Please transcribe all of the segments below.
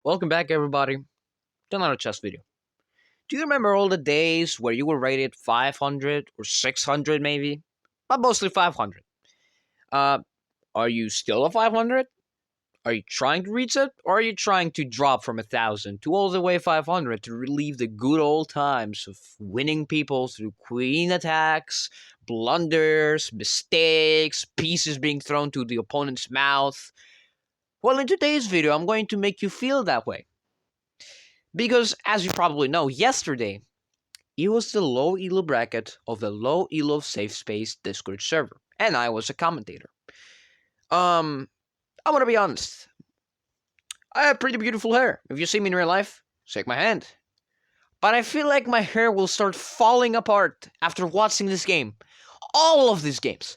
Welcome back, everybody, to another chess video. Do you remember all the days where you were rated 500 or 600 maybe? But mostly 500. Uh, are you still a 500? Are you trying to reach it? Or are you trying to drop from 1,000 to all the way 500 to relive the good old times of winning people through queen attacks, blunders, mistakes, pieces being thrown to the opponent's mouth? Well, in today's video, I'm going to make you feel that way. Because, as you probably know, yesterday it was the low elo bracket of the low elo safe space Discord server, and I was a commentator. I want to be honest. I have pretty beautiful hair. If you see me in real life, shake my hand. But I feel like my hair will start falling apart after watching this game. All of these games.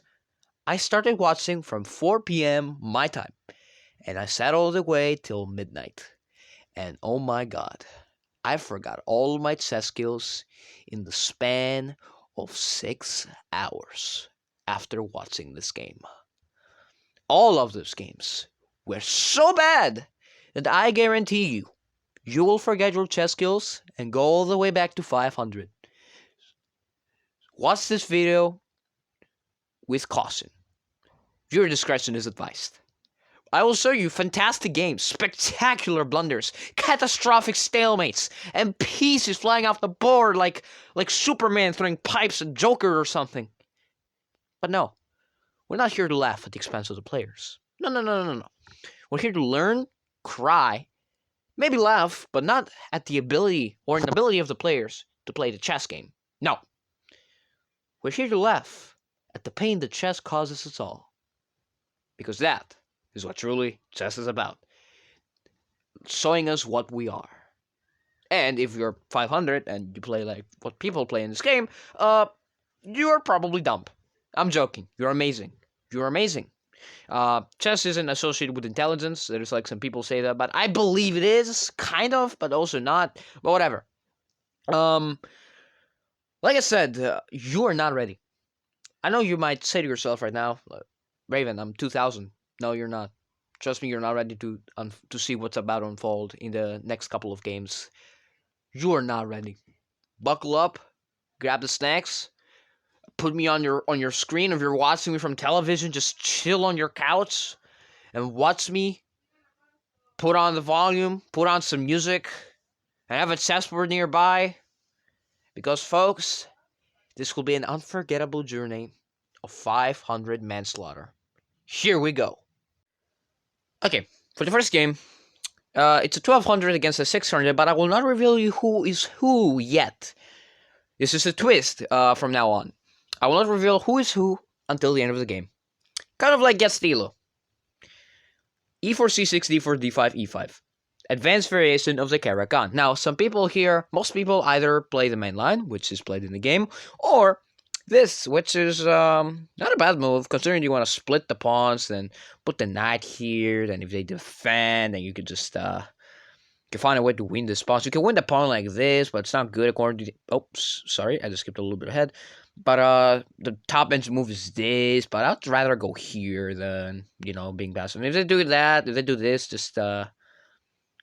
I started watching from 4 p.m. my time, and I sat all the way till midnight. And oh my god, I forgot all my chess skills in the span of 6 hours after watching this game. All of those games were so bad that I guarantee you will forget your chess skills and go all the way back to 500. Watch this video with caution. Viewer discretion is advised. I will show you fantastic games, spectacular blunders, catastrophic stalemates, and pieces flying off the board like Superman throwing pipes at Joker or something. But no, we're not here to laugh at the expense of the players. No. We're here to learn, cry, maybe laugh, but not at the ability or inability of the players to play the chess game. No. We're here to laugh at the pain that chess causes us all. Because that is what truly chess is about. Showing us what we are. And if you're 500 and you play like what people play in this game, you're probably dumb. I'm joking. You're amazing. You're amazing. Chess isn't associated with intelligence. There's like some people say that, but I believe it is, kind of, but also not. But whatever. Like I said, you are not ready. I know you might say to yourself right now, Raven, I'm 2,000. No, you're not. Trust me, you're not ready to see what's about to unfold in the next couple of games. You are not ready. Buckle up, grab the snacks, put me on your screen. If you're watching me from television, just chill on your couch and watch me. Put on the volume, put on some music, and have a chessboard nearby. Because, folks, this will be an unforgettable journey of 500 manslaughter. Here we go. Okay, for the first game, it's a 1200 against a 600, but I will not reveal you who is who yet. This is a twist from now on. I will not reveal who is who until the end of the game. Kind of like Get Stilo. E4, C6, D4, D5, E5. Advanced variation of the Caro-Kann. Now, some people here, most people either play the main line, which is played in the game, or this, which is not a bad move, considering you want to split the pawns, then put the knight here, then if they defend, then you could just can find a way to win this pawn. So you can win the pawn like this, but it's not good according to... Oops, sorry, I just skipped a little bit ahead. But the top edge move is this, but I'd rather go here than, being passive. If they do that, if they do this, just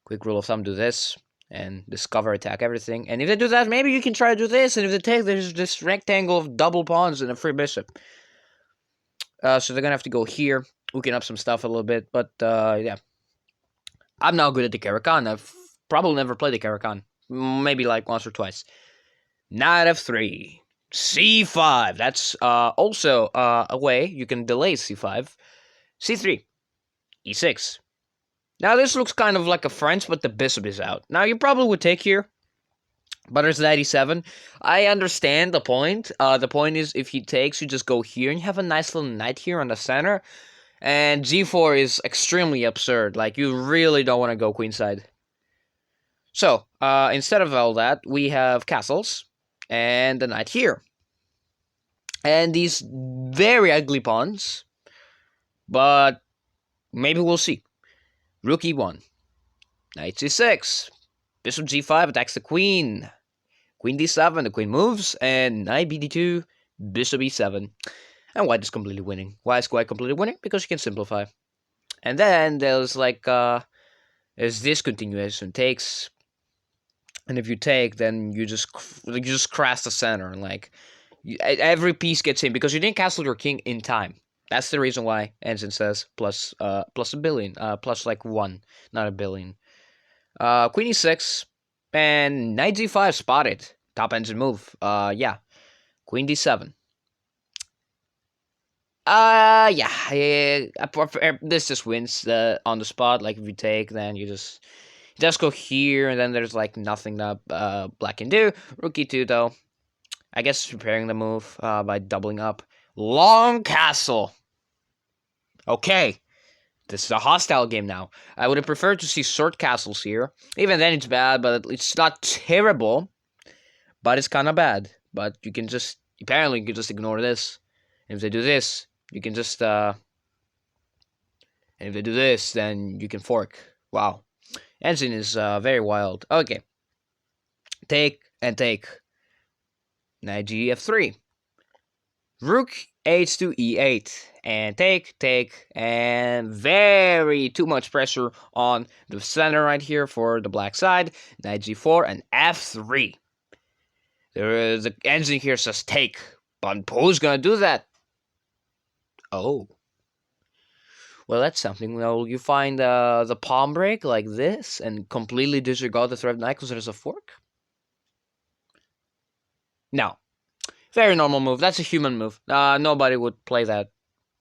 quick rule of thumb, do this, and discover, attack everything. And if they do that, maybe you can try to do this, and if they take, there's this rectangle of double pawns and a free bishop. So they're gonna have to go here, hooking up some stuff a little bit, but yeah. I'm not good at the Caro-Kann. I've probably never played the Caro-Kann. Maybe like once or twice. Knight f3. C5. That's also a way you can delay C5. C3. E6. Now this looks kind of like a French, but the bishop is out. Now you probably would take here, but there's knight e7. I understand the point. The point is if he takes, you just go here and you have a nice little knight here on the center. And g4 is extremely absurd. Like, you really don't want to go queenside. So, instead of all that, we have castles and the knight here. And these very ugly pawns. But maybe we'll see. Rook e1. Knight c6. Bishop g5 attacks the queen. Queen d7, the queen moves. And knight bd2, bishop e7. And white is completely winning. Why is white completely winning? Because you can simplify. And then there's like is this continuation takes, and if you take, then you just crash the center, and like every piece gets in because you didn't castle your king in time. That's the reason why Engine says plus a billion, plus like one, not a billion. Queen e6 and knight d5 spotted. Top engine move. Yeah. Queen d7. Yeah. This just wins on the spot. Like if you take, then you just go here, and then there's like nothing that black can do. Rook e2 though. I guess preparing the move by doubling up. Long castle. Okay. This is a hostile game now. I would have preferred to see short castles here. Even then, it's bad, but it's not terrible. But it's kind of bad. But you can just... Apparently, you can just ignore this. And if they do this, you can just... and if they do this, then you can fork. Wow. Engine is very wild. Okay. Take and take. Knight gf3. Rook h2 e8. And take, and very too much pressure on the center right here for the black side. Knight g4 and f3. The engine here says take, but who's gonna do that? Oh. Well, that's something. Well, you find the pawn break like this and completely disregard the threat of knight because there's a fork? No. Very normal move. That's a human move. Nobody would play that.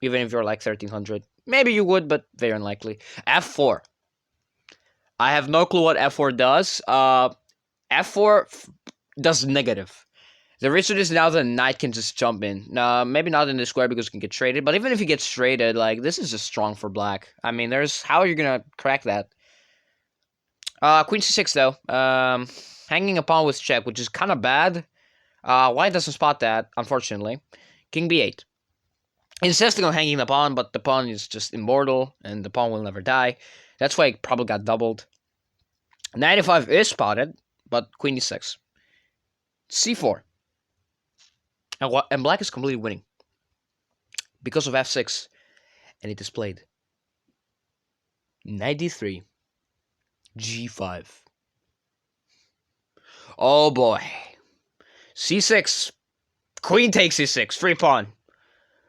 Even if you're like 1300. Maybe you would, but very unlikely. F4. I have no clue what F4 does. F4 does negative. The reason is now the knight can just jump in. Maybe not in the square because it can get traded. But even if he gets traded, like, this is just strong for black. I mean, how are you going to crack that? Queen c6, though. Hanging a pawn with check, which is kind of bad. White doesn't spot that, unfortunately. King b8. Insisting on hanging the pawn, but the pawn is just immortal, and the pawn will never die. That's why it probably got doubled. Knight e5 is spotted, but queen e6. c4. And black is completely winning. Because of f6. And it is played. Knight d3. g5. Oh boy. c6. Queen takes c6. Free pawn.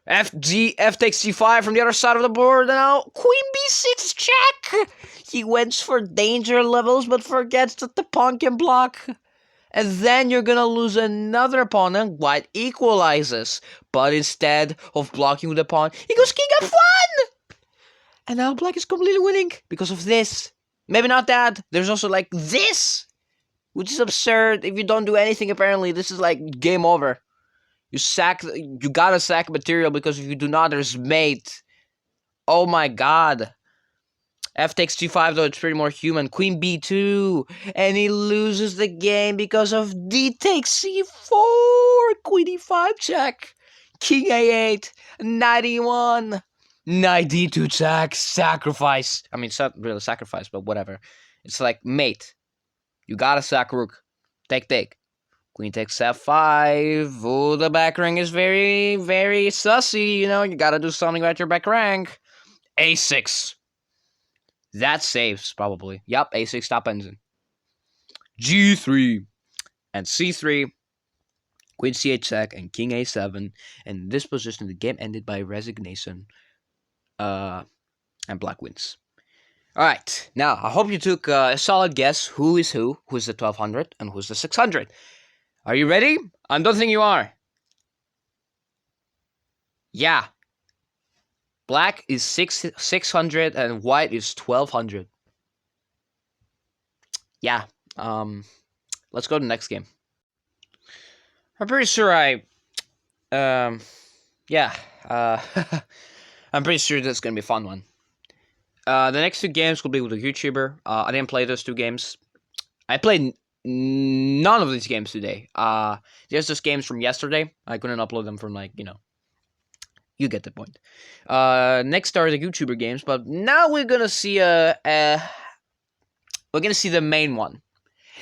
F takes c5 from the other side of the board. Now, queen b6 check. He went for danger levels, but forgets that the pawn can block. And then you're gonna lose another pawn, and white equalizes. But instead of blocking with the pawn, he goes king f1! And now black is completely winning because of this. Maybe not that. There's also like this, which is absurd. If you don't do anything, apparently, this is like game over. You gotta sack material because if you do not, there's mate. Oh my god. F takes g5 though, it's pretty more human. Queen b2, and he loses the game because of d takes c4. Queen e5 check. King a8, knight e1, knight d2 check, sacrifice. I mean, it's not really sacrifice, but whatever. It's like mate. You gotta sack rook. Take. Queen takes f5. Oh, the back rank is very, very sussy. You know, you gotta do something about your back rank. a6. That saves, probably. Yup, a6 top engine. g3. And c3. Queen c8 check and king a7. And in this position, the game ended by resignation. And black wins. Alright, now, I hope you took a solid guess who is who's the 1200 and who's the 600. Are you ready? I don't think you are. Yeah. Black is 600 and white is 1200. Yeah. Let's go to the next game. I'm pretty sure yeah. I'm pretty sure this is gonna be a fun one. The next two games will be with a YouTuber. I didn't play those two games. I played none of these games today. There's just games from yesterday. I couldn't upload them from you get the point. Next are the YouTuber games, but now we're gonna see we're gonna see the main one,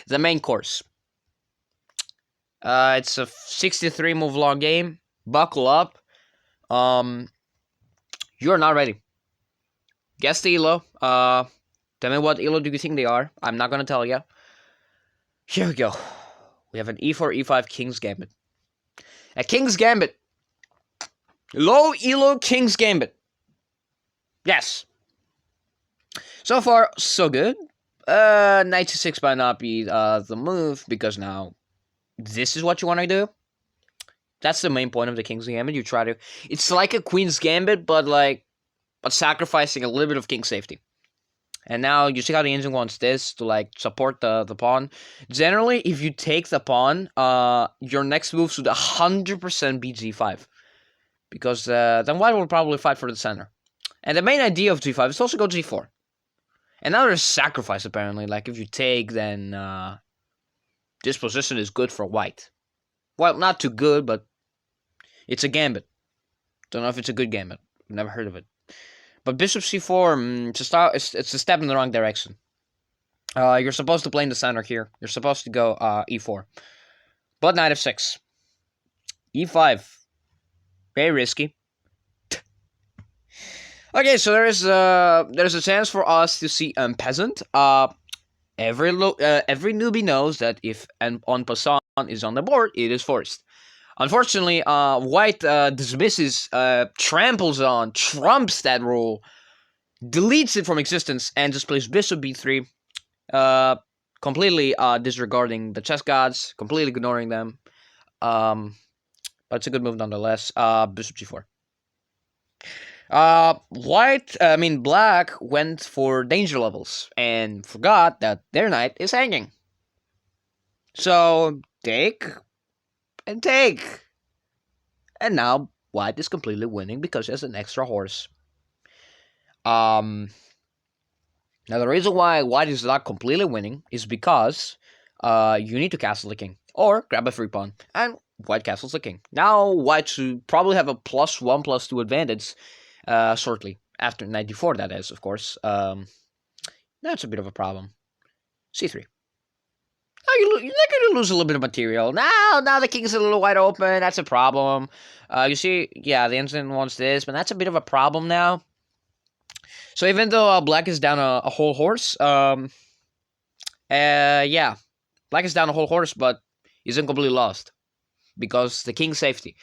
the main course. It's a 63 move long game. Buckle up. You're not ready. Guess the elo. Tell me what elo do you think they are? I'm not gonna tell you. Here we go. We have an e4, e5 King's Gambit. A King's Gambit. Low elo King's Gambit. Yes. So far, so good. Knight c6 might not be the move, because now this is what you want to do. That's the main point of the King's Gambit. You try to... It's like a Queen's Gambit, but sacrificing a little bit of king safety. And now you see how the engine wants this to support the pawn. Generally, if you take the pawn, your next move should 100% be g5. Because then white will probably fight for the center. And the main idea of g5 is to also go g4. And now there's sacrifice, apparently. Like, if you take, then this position is good for white. Well, not too good, but it's a gambit. Don't know if it's a good gambit. Never heard of it. But bishop c4, it's a step in the wrong direction. You're supposed to play in the center here. You're supposed to go e4. But knight f6. e5. Very risky. Okay, so there's a chance for us to see peasant. Every newbie knows that if an en passant is on the board, it is forced. Unfortunately, white dismisses, tramples on, trumps that rule, deletes it from existence, and just plays bishop b3, completely disregarding the chess gods, completely ignoring them. But it's a good move nonetheless. Bishop g4. Black went for danger levels and forgot that their knight is hanging. So take and take. And now white is completely winning because he has an extra horse. Now the reason why white is not completely winning is because you need to castle the king or grab a free pawn, and white castles the king. Now white should probably have a +1/+2 advantage shortly after 94. That is, of course. That's a bit of a problem. c3. You're going to lose a little bit of material. Now the king is a little wide open. That's a problem. You see, yeah, the engine wants this, but that's a bit of a problem now. So even though black is down a whole horse, yeah, black is down a whole horse, but isn't completely lost because the king's safety.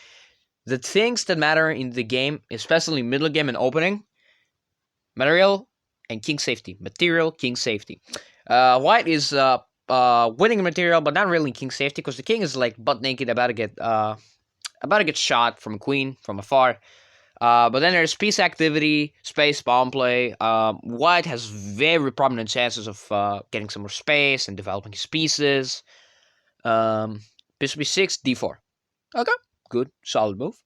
The things that matter in the game, especially middle game and opening, material and king safety. Material, king safety. White is winning material, but not really king safety because the king is like butt naked, about to get shot from a queen from afar. But then there's piece activity, space, pawn play. White has very prominent chances of getting some more space and developing his pieces. Bishop b6, d4. Okay, good, solid move.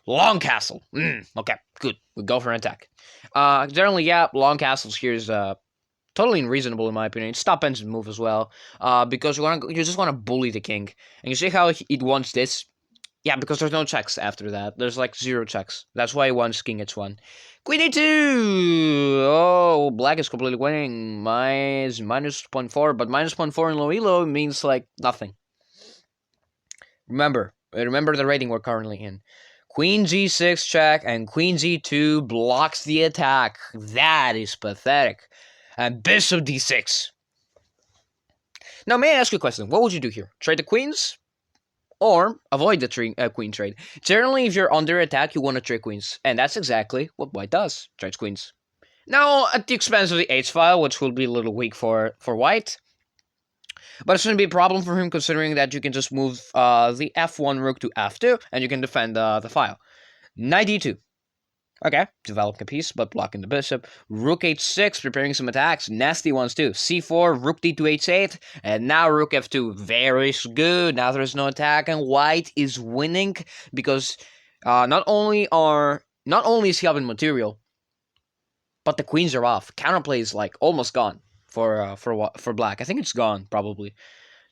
Long castle. Okay, good. We go for an attack. Generally, yeah, long castles here is totally unreasonable in my opinion. Stop engine move as well. Because you just want to bully the king. And you see how it wants this? Yeah, because there's no checks after that. There's like 0 checks. That's why he wants king h1. Queen e2! Oh, black is completely winning. Minus 0.4, but minus 0.4 in low elo means like nothing. Remember the rating we're currently in. Queen g6 check and queen g2 blocks the attack. That is pathetic. And bishop d6. Now, may I ask you a question? What would you do here? Trade the queens? Or avoid the queen trade. Generally, if you're under attack, you want to trade queens. And that's exactly what white does. Trades queens. Now, at the expense of the h-file, which will be a little weak for white. But it shouldn't be a problem for him, considering that you can just move the f1 rook to f2, and you can defend the file. Knight d2. Okay, developing a piece, but blocking the bishop. Rook h6, preparing some attacks. Nasty ones too. c4, rook d2 h8, and now rook f2. Very good. Now there's no attack, and white is winning because not only is he having material, but the queens are off. Counterplay is like almost gone for black. I think it's gone probably.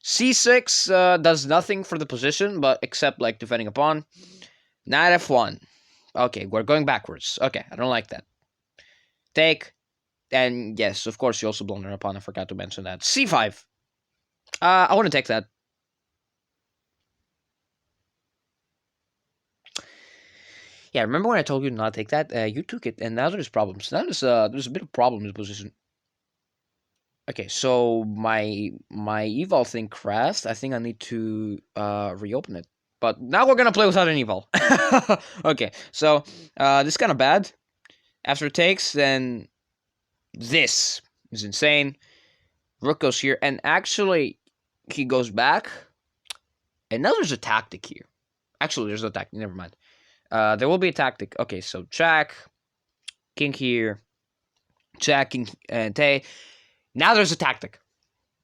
c6 does nothing for the position, but except like defending a pawn. Knight f1. Okay, we're going backwards. Okay, I don't like that. Take. And yes, of course, you also blunder upon. I forgot to mention that. c5. I want to take that. Yeah, remember when I told you to not take that? You took it, and now there's problems. Now there's a bit of problem in the position. Okay, so my eval thing crashed. I think I need to reopen it. But now we're gonna play without an eval. Okay, so this is kind of bad. After it takes, then this is insane. Rook goes here, and actually he goes back. And now there's a tactic here. Actually, there's no tactic. Never mind. There will be a tactic. Okay, so check, king here, check, king and tay. Now there's a tactic.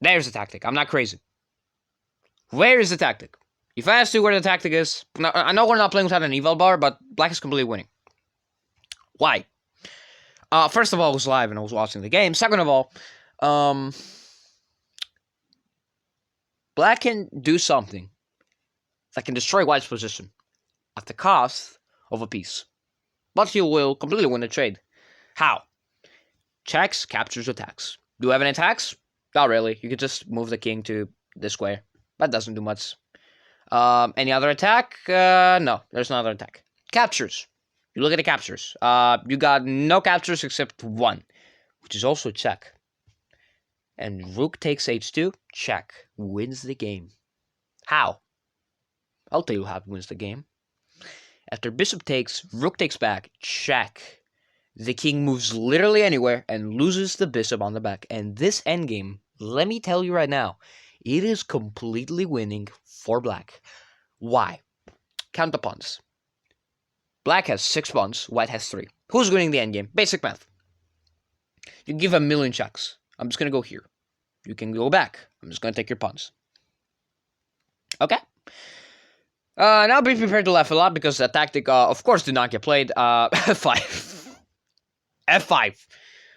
There's a tactic. I'm not crazy. Where is the tactic? If I ask you where the tactic is, now, I know we're not playing without an eval bar, but black is completely winning. Why? First of all, I was live and I was watching the game. Second of all, black can do something that can destroy white's position at the cost of a piece. But he will completely win the trade. How? Checks, captures, attacks. Do I have any attacks? Not really. You could just move the king to this square. That doesn't do much. Any other attack? No, there's no other attack. Captures. You look at the captures. You got no captures except one, which is also check. And rook takes h2, check. Wins the game. How? I'll tell you how it wins the game. After bishop takes, rook takes back, check. The king moves literally anywhere and loses the bishop on the back. And this endgame, let me tell you right now, it is completely winning for black. Why? Count the pawns. Black has 6 pawns, white has 3. Who's winning the endgame? Basic math. You give a million checks. I'm just going to go here. You can go back. I'm just going to take your pawns. Okay. Now be prepared to laugh a lot because the tactic, of course, did not get played. F5. F5.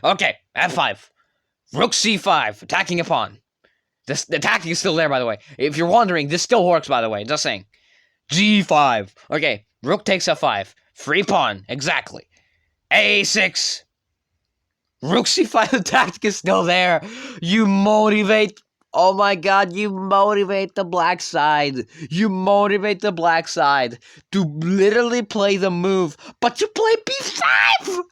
Okay, F5. Rook C5, attacking a pawn. The tactic is still there, by the way. If you're wondering, this still works, by the way. Just saying. G5. Okay, rook takes F5. Free pawn, exactly. A6. Rook C5, the tactic is still there. You motivate... Oh my god, you motivate the black side. You motivate the black side to literally play the move. But you play B5!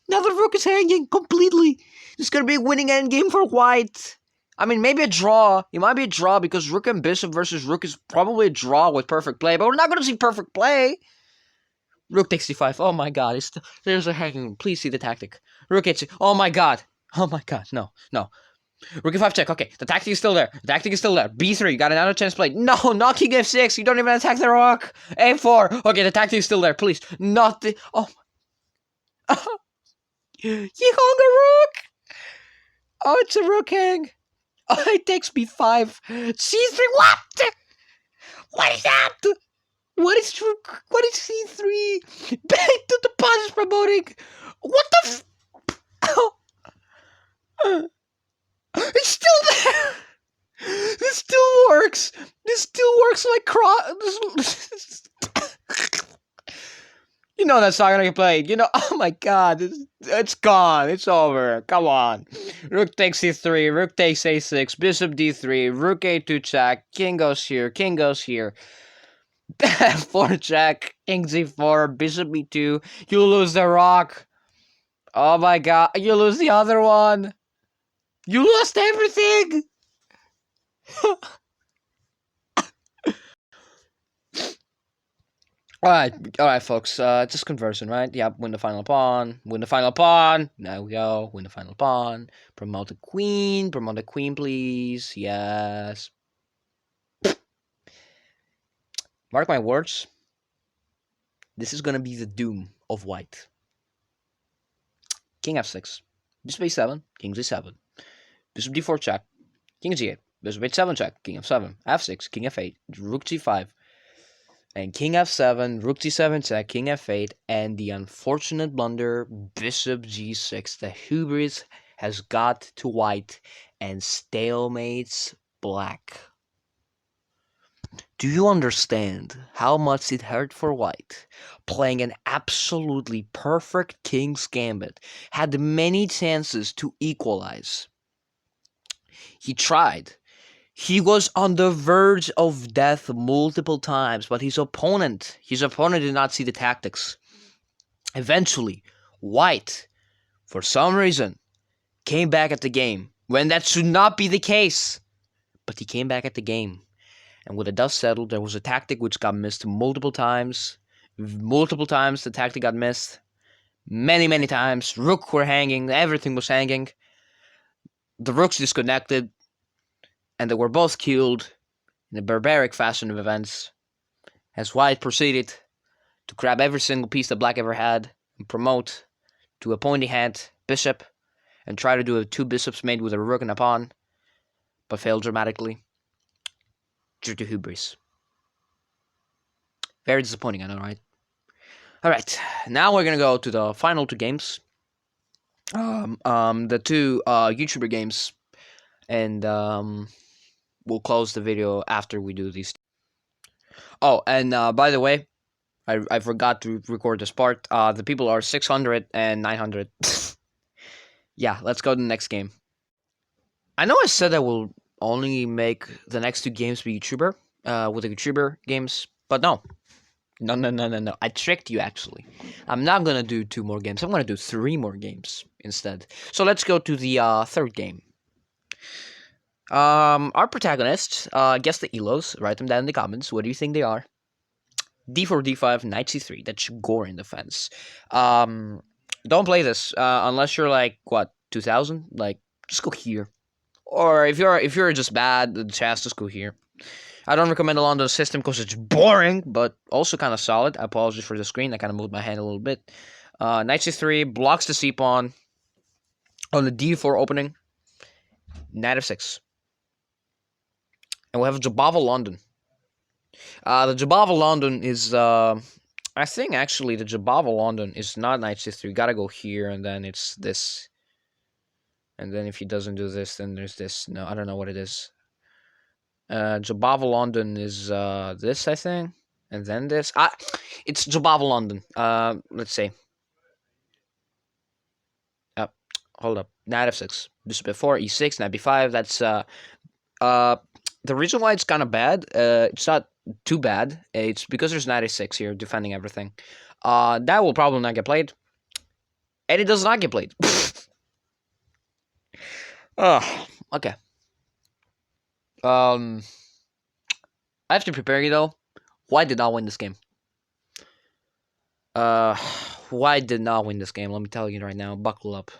Now the rook is hanging completely. It's going to be a winning endgame for white. I mean, maybe a draw. It might be a draw because rook and bishop versus rook is probably a draw with perfect play. But we're not going to see perfect play. Rook takes c5. Oh my god. There's a hanging. Please see the tactic. Rook h. Oh my god. Oh my god. No. No. Rook f5 check. Okay, the tactic is still there. The tactic is still there. b3, you got another chance play. No, not king f6. You don't even attack the rook. a4. Okay, the tactic is still there. Please, not the... Oh. He hung a rook. Oh, it's a rook hang. Oh, it takes b5. c3. What? What is that? What is rook? What is c3? Back to the pawn is promoting. What the It's still there! This still works! This still works like You know that's not gonna get played. You know, oh my god, it's gone. It's over. Come on. Rook takes c3, rook takes a6, bishop d3, rook a2 check, king goes here, king goes here. f4 check, king c4, bishop e2. You lose the rook. Oh my god, you lose the other one. You lost everything! Alright, folks. Just conversion, right? Yeah, win the final pawn. Win the final pawn. There we go. Win the final pawn. Promote the queen. Promote the queen, please. Yes. Mark my words. This is gonna be the doom of white. King f6. Bishop a7. King g7. Bishop d4 check, king g8, bishop h7 check, king f7, f6, king f8, rook g5, and king f7, rook g7 check, king f8, and the unfortunate blunder, bishop g6. The hubris has got to white and stalemates black. Do you understand how much it hurt for white? Playing an absolutely perfect king's gambit, had many chances to equalize. He tried. He was on the verge of death multiple times, but his opponent did not see the tactics. Eventually, white, for some reason, came back at the game when that should not be the case. But he came back at the game. And when the dust settled, there was a tactic which got missed multiple times. Multiple times the tactic got missed. Many, many times. Rook were hanging. Everything was hanging. The rooks disconnected. And they were both killed in a barbaric fashion of events. As White proceeded to grab every single piece that Black ever had and promote to a pointy hand bishop and try to do a 2 bishops made with a rook and a pawn, but failed dramatically due to hubris. Very disappointing, I know, right? Alright, now we're gonna go to the final 2 games. The 2 YouTuber games, and we'll close the video after we do these. Oh, and by the way, I forgot to record this part. The people are 600 and 900. Yeah, let's go to the next game. I know I said I will only make the next 2 games be YouTuber, with the YouTuber games, but no. No. I tricked you, actually. I'm not gonna do 2 more games. I'm gonna do 3 more games instead. So let's go to the 3rd game. Our protagonists, guess the elos. Write them down in the comments. What do you think they are? D4, D5, Knight C3. That's gore in defense. Don't play this unless you're like what 2000. Like, just go here. Or if you're just bad, the chess, just go here. I don't recommend a London system because it's boring, but also kind of solid. I apologize for the screen. I kind of moved my hand a little bit. Knight C3 blocks the C pawn on the D4 opening. Knight F6. And we have Jabava London. The Jabava London is, I think actually the Jabava London is not Knight C3. You gotta go here, and then it's this. And then if he doesn't do this, then there's this. No, I don't know what it is. Jabava London is this, I think. And then this. It's Jabava London. Let's see. Hold up. Knight F6. Bishop F4, E6, Knight B5. That's, the reason why it's kind of bad, it's not too bad. It's because there's Knight A6 here defending everything. That will probably not get played. And it does not get played. Okay. I have to prepare you though. White did not win this game. White did not win this game. Let me tell you right now. Buckle up.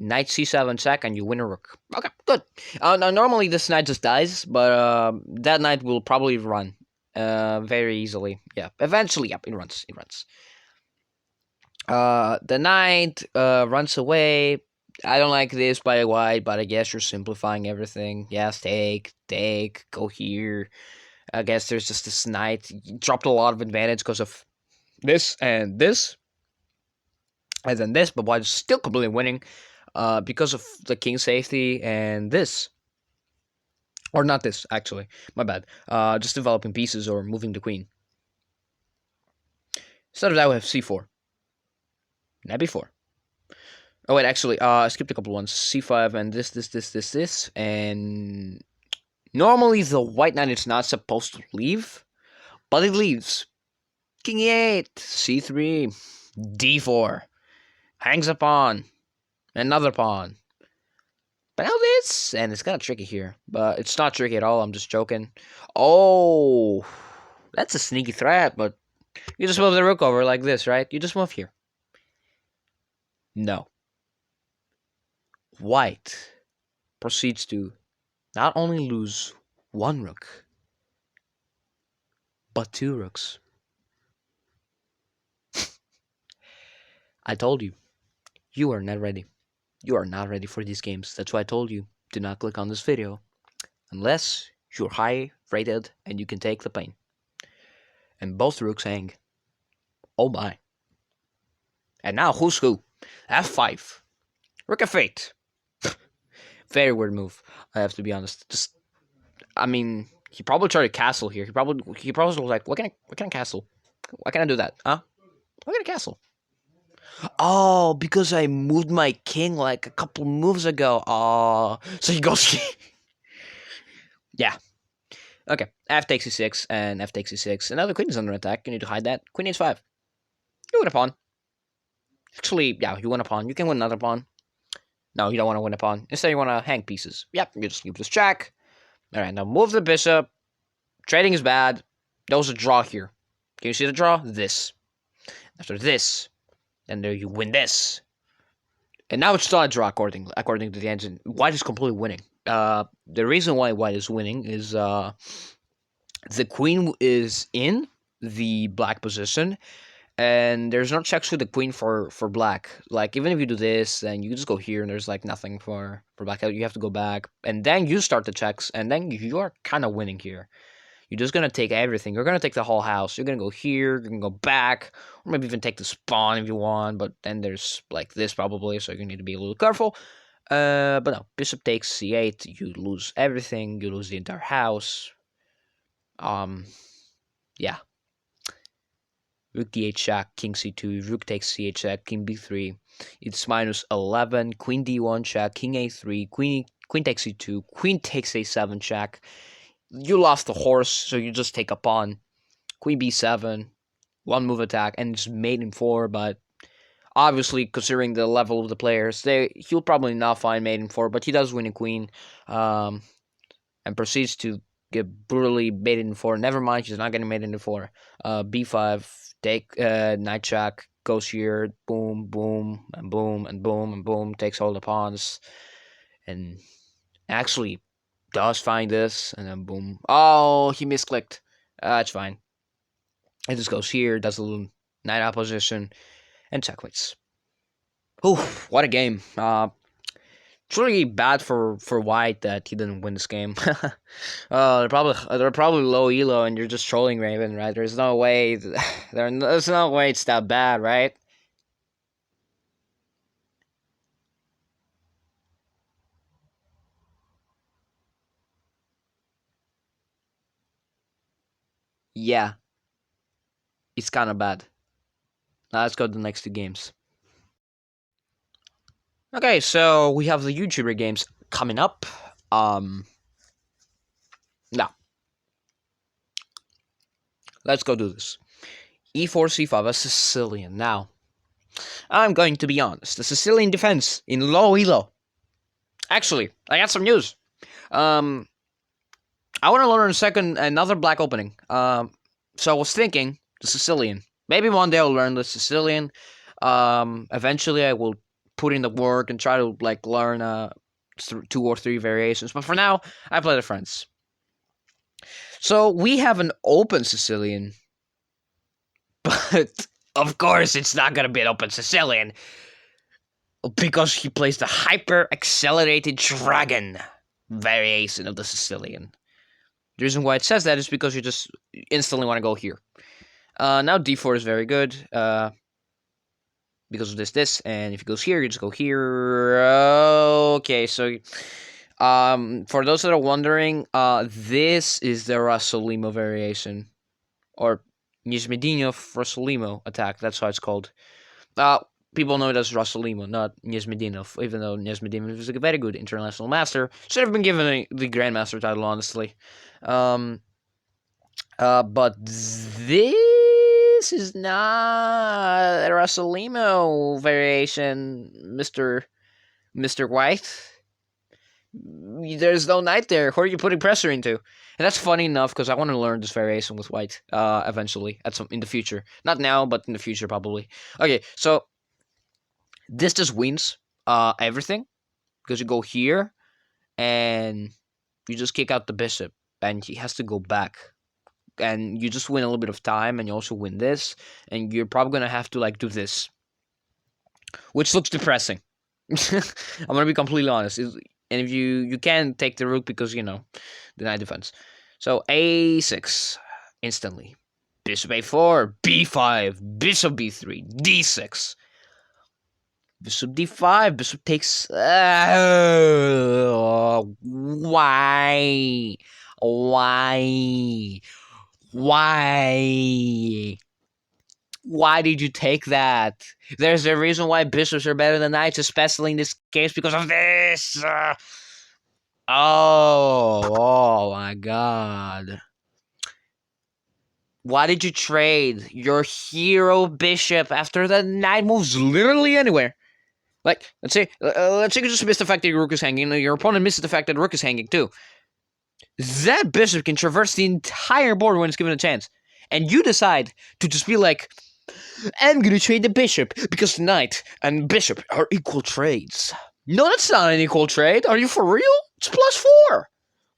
Knight C7 check and you win a rook. Okay, good. Now normally this knight just dies, but that knight will probably run very easily. Yeah, eventually, yep, it runs. It runs. The knight runs away. I don't like this by White, but I guess you're simplifying everything. Yes, take, go here. I guess there's just this knight. You dropped a lot of advantage because of this and this. And then this, but White is still completely winning. Because of the king safety and this. Or not this, actually. My bad. Just developing pieces or moving the queen. Instead of that, we have C4. Knight B4. Oh, wait, actually, I skipped a couple ones. C5 and this. And normally the white knight is not supposed to leave, but it leaves. King E8, C3, D4. Hangs a pawn. Another pawn. But now this, and it's kind of tricky here. But it's not tricky at all, I'm just joking. Oh, that's a sneaky threat, but you just move the rook over like this, right? You just move here. No. White proceeds to not only lose 1 rook, but 2 rooks. I told you, you are not ready. You are not ready for these games. That's why I told you, do not click on this video. Unless you're high rated and you can take the pain. And both rooks hang. Oh my. And now who's who? F5. Rook F8. Very weird move, I have to be honest. I mean, he probably tried to castle here. He probably was like, what can I castle? Why can't I do that? Huh? Why can I castle? Oh, because I moved my king like a couple moves ago. Oh, so he goes. Yeah. Okay. F takes E6 and F takes E6. And now the queen is under attack. You need to hide that. Queen H5. You win a pawn. Actually, yeah, you win a pawn. You can win another pawn. No, you don't want to win a pawn. Instead, you want to hang pieces. Yep, you just leave this check. All right, now move the bishop. Trading is bad. There was a draw here. Can you see the draw? This. After this, and there you win this. And now it's not a draw according to the engine. White is completely winning. The reason why White is winning is the queen is in the black position, and there's no checks with the queen for black. Like even if you do this, then you just go here, and there's like nothing for black. You have to go back, and then you start the checks, and then you are kind of winning here. You're just gonna take everything. You're gonna take the whole house. You're gonna go here. You're gonna go back, or maybe even take the spawn if you want. But then there's like this probably, so you need to be a little careful. But no, bishop takes c8. You lose everything. You lose the entire house. Yeah. Rook d8 check, king c2, rook takes c8 check, king b3. It's minus 11. Queen d1 check, king a3, queen takes c2, queen takes a7 check. You lost the horse, so you just take a pawn. Queen b7, one move attack, and it's mate in 4, but obviously, considering the level of the players, he'll probably not find mate in 4, but he does win a queen, and proceeds to get brutally mated in 4. Never mind, she's not getting mated in 4. b5, take knight check, goes here, boom, boom, and boom, and boom, and boom, takes all the pawns, and actually does find this, and then boom. Oh, he misclicked. It's fine. It just goes here, does a little knight opposition, and checkmates. Oof, what a game. It's really bad for White that he didn't win this game. They're probably low elo, and you're just trolling Raven, right? There's no way. There's no way it's that bad, right? Yeah, it's kind of bad. Now let's go to the next 2 games. Okay, so we have the YouTuber games coming up. Now let's go do this. E4, C5, a Sicilian. Now, I'm going to be honest. The Sicilian defense in low elo. Actually, I got some news. I want to learn another black opening. So I was thinking the Sicilian. Maybe one day I'll learn the Sicilian. Eventually I will put in the work and try to like learn 2 or 3 variations. But for now, I play the friends. So we have an open Sicilian, but of course it's not gonna be an open Sicilian because he plays the hyper accelerated dragon variation of the Sicilian. The reason why it says that is because you just instantly want to go here. Now d4 is very good because of this, and if it goes here, you just go here. Okay, so for those that are wondering, this is the Rasolimo variation, or Nizmedinov Rasolimo attack. That's how it's called. People know it as Rasolimo, not Nizmedinov, even though Nizmedinov is a very good international master. Should have been given the Grandmaster title, honestly. But this is not a Rasolimo variation, Mr. White. There's no knight there. Who are you putting pressure into? And that's funny enough because I want to learn this variation with White eventually in the future. Not now, but in the future probably. Okay, so this just wins everything because you go here and you just kick out the bishop and he has to go back. And you just win a little bit of time, and you also win this, and you're probably gonna have to like do this, which looks depressing. I'm gonna be completely honest. And if you can take the rook because the knight defense. So a6 instantly, bishop a4, b5, bishop b3, d6, bishop d5, bishop takes. Why? Why? Why? Why did you take that? There's a reason why bishops are better than knights, especially in this case because of this. Oh my god. Why did you trade your hero bishop after the knight moves literally anywhere? Like, let's say you just missed the fact that your rook is hanging, and your opponent misses the fact that the rook is hanging too. That bishop can traverse the entire board when it's given a chance. And you decide to just be like, I'm gonna trade the bishop, because the knight and bishop are equal trades. No, that's not an equal trade. Are you for real? It's +4.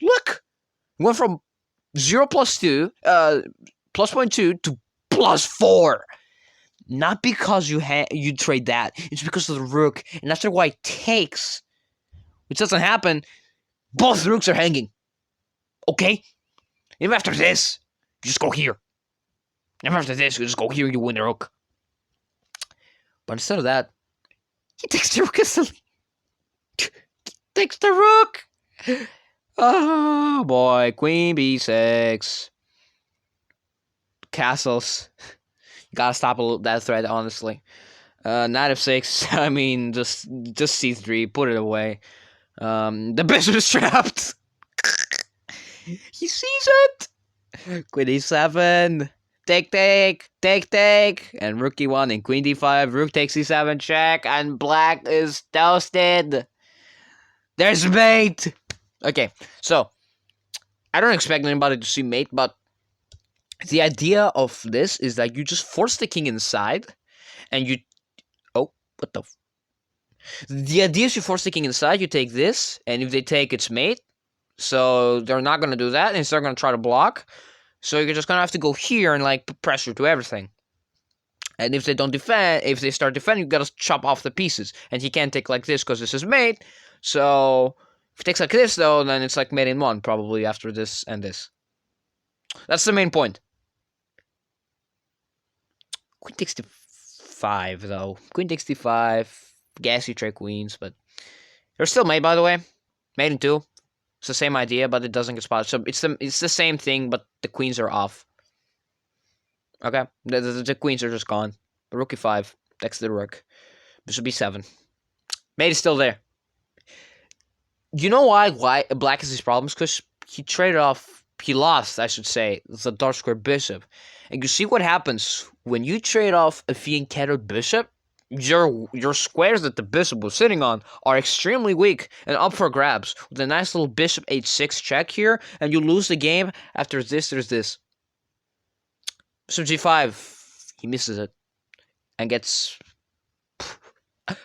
Look. Went from 0 +2, plus 0.2 to +4. Not because you trade that. It's because of the rook. And after white takes, which doesn't happen, both rooks are hanging. Okay? Even after this, you just go here. Even after this, you just go here and you win the rook. But instead of that, he takes the rook instantly. Takes the rook. Oh boy, queen b6. Castles. You gotta stop that threat, honestly. Knight f6. I mean, just c3. Put it away. The bishop is trapped. He sees it. Queen e7. Take, and rook e1 and queen d5. Rook takes e7 check, and black is toasted. There's mate. Okay, so I don't expect anybody to see mate, but the idea of this is that you just force the king inside, and you... Oh, what the... The idea is you force the king inside, you take this, and if they take, it's mate. So they're not going to do that, and they're going to try to block. So you're just going to have to go here and, like, put pressure to everything. And if they don't defend, if they start defending, you got to chop off the pieces. And he can't take like this because this is mate. So if he takes like this, though, then it's like mate in one, probably, after this and this. That's the main point. Queen takes d5, though. Queen takes d5. Guess you trade queens, but they're still mate, by the way. Mate in 2. It's the same idea, but it doesn't get spotted. So it's the same thing, but the queens are off. Okay, the queens are just gone. The rook e5 takes the rook. Bishop b7. Mate is still there. You know why black has these problems? Because he traded off. He lost, I should say, the dark square bishop. And you see what happens when you trade off a fianchettoed bishop. Your squares that the bishop was sitting on are extremely weak and up for grabs with a nice little bishop h6 check here, and you lose the game. After this, there's this. Bishop g5, he misses it and gets...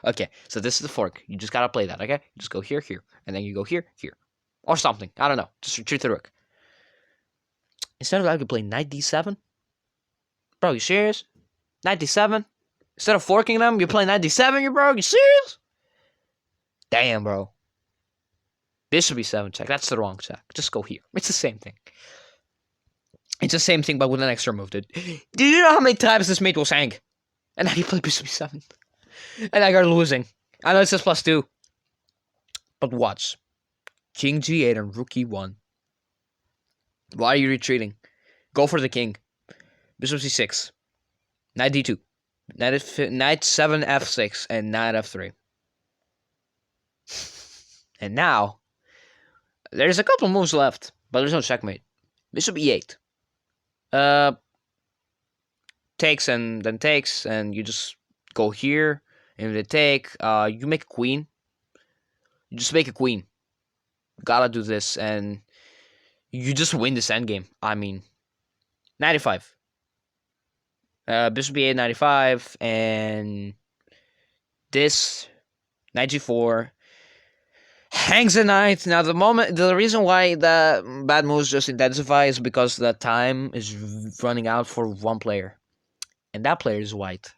Okay, so this is the fork. You just gotta play that, okay? You just go here, here, and then you go here, here. Or something. I don't know. Just retreat the rook. Instead of that, you play knight d7. Bro, you serious? Knight d7? Instead of forking them, you play knight d7, bro? You serious? Damn, bro. Bishop e7 check. That's the wrong check. Just go here. It's the same thing. It's the same thing, but with an extra move, dude. Do you know how many times this mate was hang? And now you play bishop e7. And I got losing. I know it says +2. But watch. King g8 and rook e1. Why are you retreating? Go for the king. Bishop c6. Knight d2. Knight 7 f6 and knight f3. And now, there's a couple moves left, but there's no checkmate. Bishop e8. Takes and then takes, and you just go here. And if they take, you make a queen. You just make a queen. Gotta do this, and you just win this endgame. I mean, 95. Bishop e8, 95, and this, knight g4, hangs a knight. Now, the reason why the bad moves just intensify is because the time is running out for one player, and that player is white.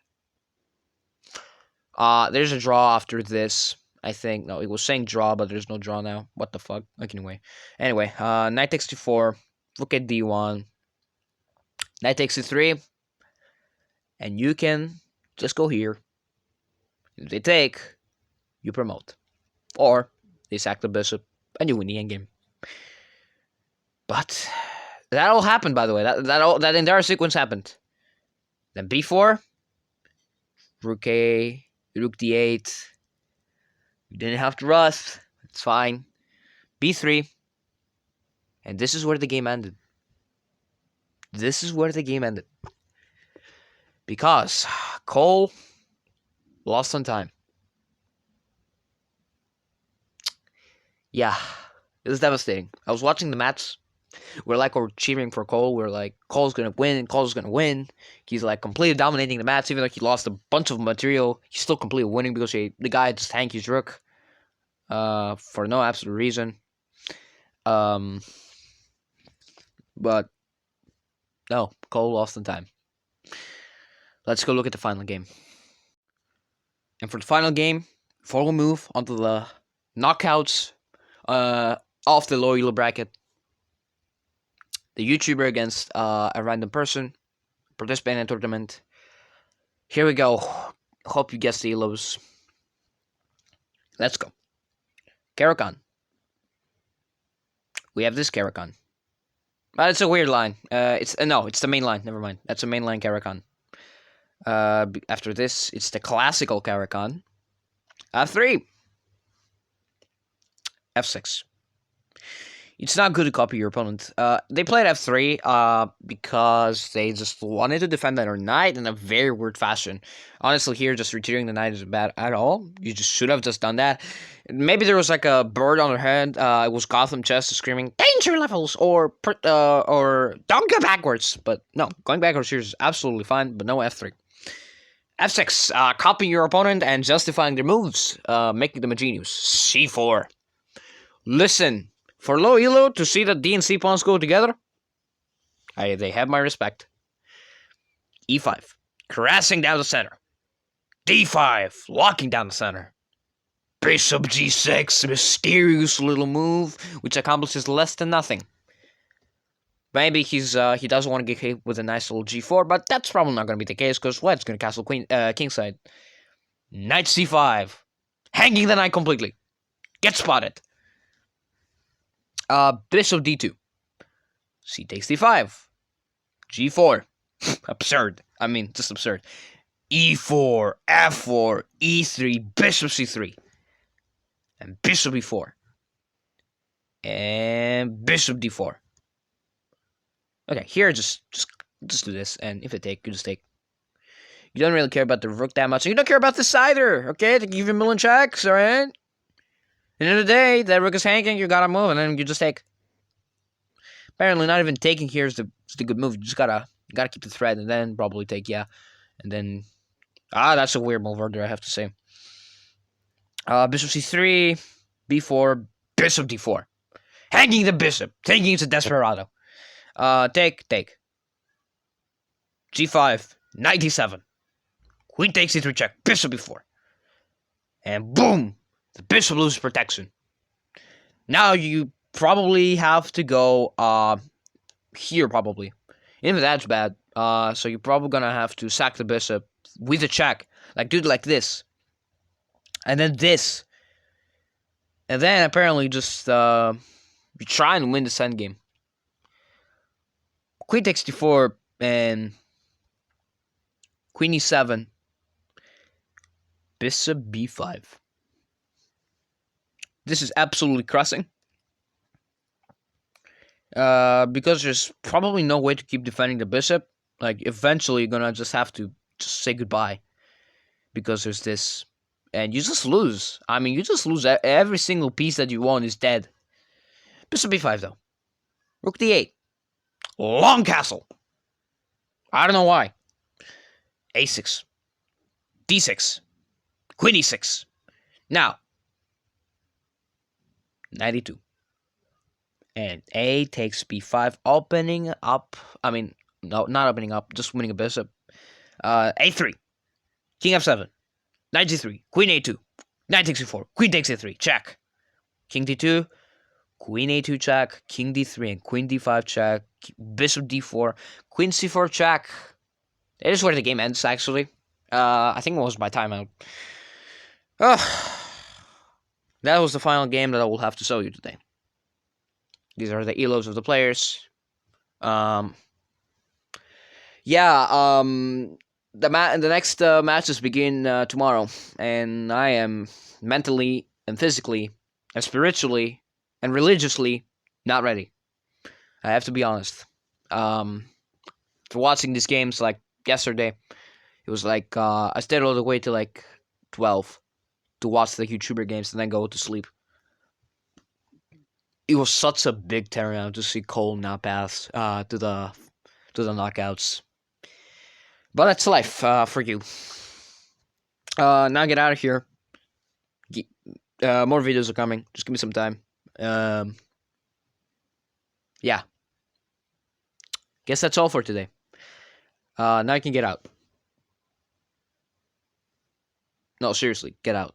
There's a draw after this. I think. No, it was saying draw, but there's no draw now. What the fuck? Like, anyway, knight takes d4, rook at d1, knight takes d3, and you can just go here. If they take, you promote. Or they sack the bishop, and you win the endgame. But that all happened, by the way. That entire sequence happened. Then b4, rook a, rook d8. You didn't have to rust. It's fine. b3. And this is where the game ended. This is where the game ended. Because Cole lost on time. Yeah, it was devastating. I was watching the match. We're cheering for Cole. We're like, Cole's gonna win. Cole's gonna win. He's like completely dominating the match, even though he lost a bunch of material. He's still completely winning because the guy just tanked his rook, for no absolute reason. Um, but no, Cole lost in time. Let's go look at the final game. And for the final game, before we move on to the knockouts, of the low elo bracket, the YouTuber against a random person participating in a tournament. Here we go. Hope you guess the elos. Let's go. Caro-Kann. We have this Caro-Kann. It's a weird line. It's the main line. Never mind. That's a main line Caro-Kann. After this, it's the classical Caro-Kann. F3. F6. It's not good to copy your opponent. They played F3 because they just wanted to defend their knight in a very weird fashion. Honestly, here, just retiring the knight isn't bad at all. You just should have just done that. Maybe there was like a bird on their head. It was Gotham Chess screaming, danger levels, or don't go backwards. But no, going backwards here is absolutely fine, but no F3. F6, copying your opponent and justifying their moves, making them a genius. C4. Listen. For low elo, to see that D and C pawns go together, they have my respect. E5, caressing down the center. D5, locking down the center. Bishop G6, mysterious little move, which accomplishes less than nothing. Maybe he doesn't want to get hit with a nice little G4, but that's probably not going to be the case, because it's going to castle kingside. Knight C5, hanging the knight completely. Get spotted. Bishop D2. C takes D5. G4. Absurd. I mean, just absurd. E4, F4, E3, Bishop C3. And Bishop E4. And Bishop D4. Okay, here just do this, and if it take, you just take. You don't really care about the rook that much, and you don't care about this either, okay? They give you a million checks, alright? At the end of the day, that rook is hanging, you gotta move, and then you just take. Apparently, not even taking here is the good move. You just gotta keep the thread, and then probably take, yeah. And then, that's a weird move order, I have to say. Bishop C3, B4, Bishop D4. Hanging the bishop, taking it to desperado. Take. G5, Knight D7. Queen takes C3 check, Bishop B4. And boom! The bishop loses protection. Now you probably have to go here, probably. Even that's bad. So you're probably gonna have to sack the bishop with a check. Like, do it like this. And then this. And then apparently just you try and win this endgame. Queen takes d4 and Queen e7. Bishop b5. This is absolutely crushing. Because there's probably no way to keep defending the bishop. Like, eventually you're gonna just have to just say goodbye. Because there's this. And you just lose. I mean, you just lose. Every single piece that you want is dead. Bishop b5, though. Rook d8. Long castle. I don't know why. a6. d6. Queen e6. Now. 92. And a takes b5, opening up. I mean, no, not opening up, just winning a bishop. A3. King f7. Knight g3. Queen a2. Knight takes e4. Queen takes a3. Check. King d2. Queen a2 check. King d3 and queen d5 check. Bishop d4. Queen c4 check. That is where the game ends, actually. I think it was my timeout. That was the final game that I will have to show you today. These are the elos of the players. The next matches begin tomorrow, and I am mentally and physically and spiritually and religiously not ready. I have to be honest. For watching these games like yesterday, it was like I stayed all the way to like 12 to watch the YouTuber games and then go to sleep. it was such a big turnaround to see Cole not pass to the knockouts. But that's life for you. Now get out of here. More videos are coming. Just give me some time. Um, yeah. Guess that's all for today. Now I can get out. No, seriously, get out.